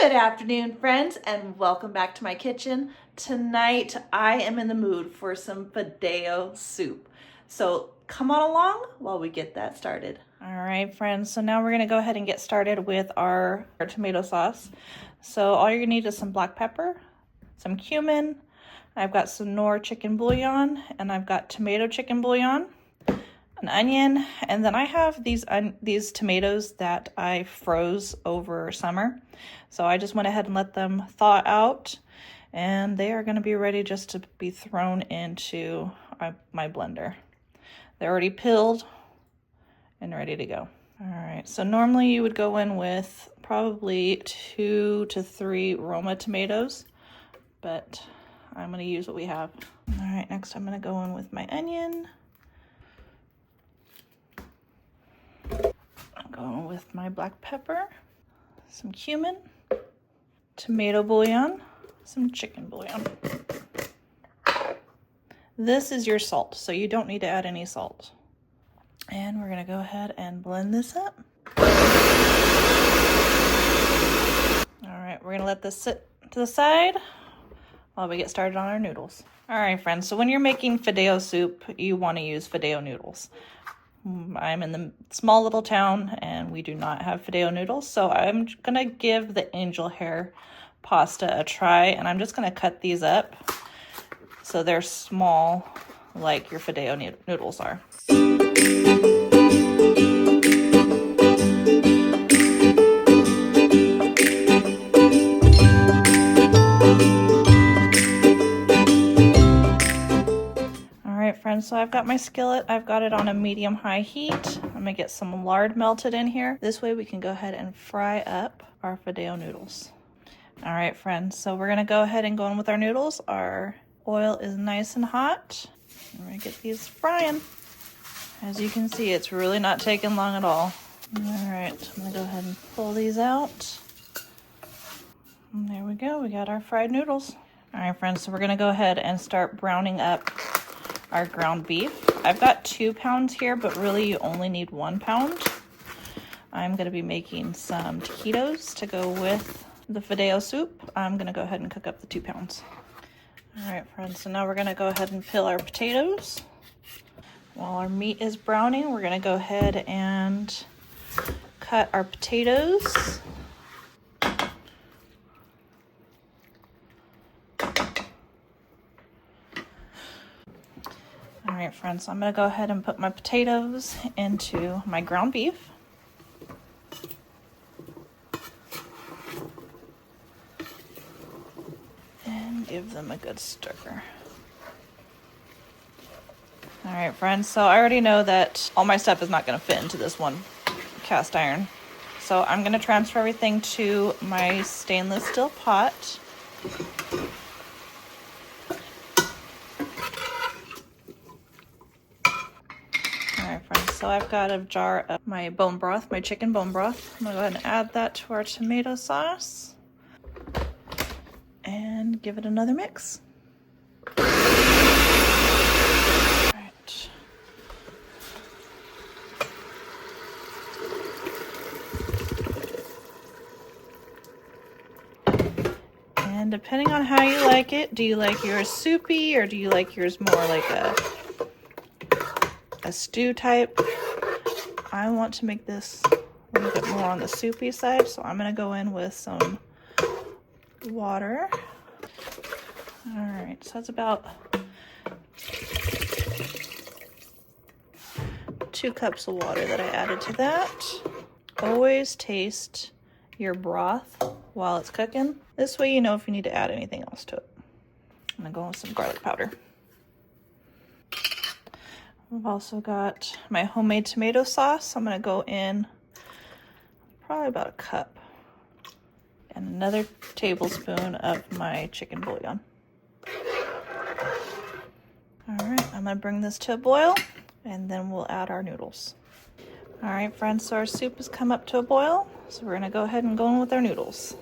Good afternoon, friends, and welcome back to my kitchen. Tonight, I am in the mood for some Fideo soup. So come on along while we get that started. All right, friends, so now we're gonna go ahead and get started with our tomato sauce. So all you're gonna need is some black pepper, some cumin, I've got some Knorr chicken bouillon, and I've got tomato chicken bouillon, an onion, and then I have these tomatoes that I froze over summer. So I just went ahead and let them thaw out, and they are going to be ready just to be thrown into my blender. They're already peeled and ready to go. All right, so normally you would go in with probably 2 to 3 Roma tomatoes, but I'm going to use what we have. All right, next I'm going to go in with my onion. I'm going with my black pepper, some cumin, tomato bouillon, some chicken bouillon. This is your salt, so you don't need to add any salt. And we're gonna go ahead and blend this up. All right, we're gonna let this sit to the side while we get started on our noodles. All right, friends, so when you're making Fideo soup, you wanna use Fideo noodles. I'm in the small little town and we do not have Fideo noodles, so I'm gonna give the angel hair pasta a try, and I'm just gonna cut these up so they're small like your Fideo noodles are. Friends, so I've got my skillet. I've got it on a medium-high heat. I'm gonna get some lard melted in here. This way we can go ahead and fry up our Fideo noodles. All right, friends, so we're gonna go ahead and go in with our noodles. Our oil is nice and hot. We're gonna get these frying. As you can see, it's really not taking long at all. All right, I'm gonna go ahead and pull these out. And there we go, we got our fried noodles. All right, friends, so we're gonna go ahead and start browning up our ground beef. I've got 2 pounds here, but really you only need 1 pound. I'm gonna be making some taquitos to go with the Fideo soup. I'm gonna go ahead and cook up the 2 pounds. All right, friends, so now we're gonna go ahead and peel our potatoes. While our meat is browning, we're gonna go ahead and cut our potatoes. All right, friends, so I'm gonna go ahead and put my potatoes into my ground beef. And give them a good stir. All right, friends, so I already know that all my stuff is not gonna fit into this one cast iron. So I'm gonna transfer everything to my stainless steel pot. So I've got a jar of my bone broth, my chicken bone broth. I'm gonna go ahead and add that to our tomato sauce and give it another mix. All right. And depending on how you like it, do you like yours soupy or do you like yours more like a stew type? I want to make this a little bit more on the soupy side, so I'm going to go in with some water. All right, so that's about 2 cups of water that I added to that. Always taste your broth while it's cooking. This way you know if you need to add anything else to it. I'm going to go in with some garlic powder. I've also got my homemade tomato sauce. I'm gonna go in probably about a cup and another tablespoon of my chicken bouillon. All right, I'm gonna bring this to a boil and then we'll add our noodles. All right, friends, so our soup has come up to a boil. So we're gonna go ahead and go in with our noodles.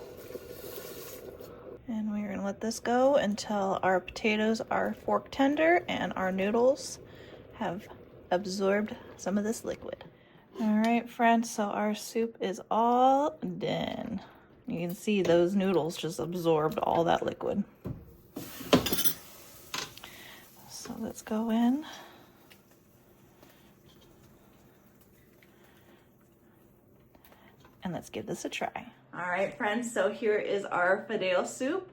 And we're gonna let this go until our potatoes are fork tender and our noodles have absorbed some of this liquid. All right, friends, so our soup is all done. You can see those noodles just absorbed all that liquid. So let's go in. And let's give this a try. All right, friends, so here is our Fideo soup.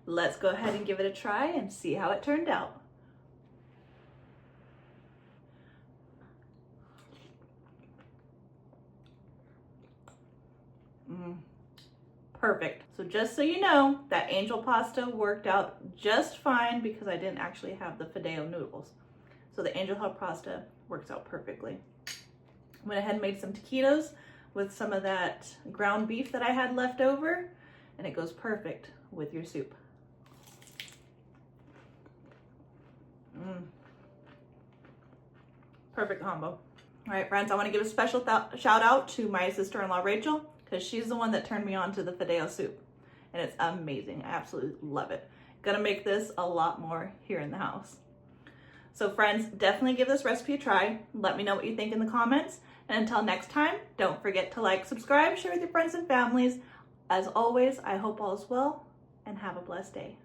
Let's go ahead and give it a try and see how it turned out. Perfect. So just so you know, that angel pasta worked out just fine because I didn't actually have the Fideo noodles. So the angel pasta works out perfectly. Went ahead and made some taquitos with some of that ground beef that I had left over, and it goes perfect with your soup. Perfect combo. All right, friends, I want to give a special shout out to my sister-in-law, Racheal, because she's the one that turned me on to the Fideo soup, and it's amazing. I absolutely love it. Gonna make this a lot more here in the house. So friends, definitely give this recipe a try. Let me know what you think in the comments. And until next time, don't forget to like, subscribe, share with your friends and families. As always, I hope all is well and have a blessed day.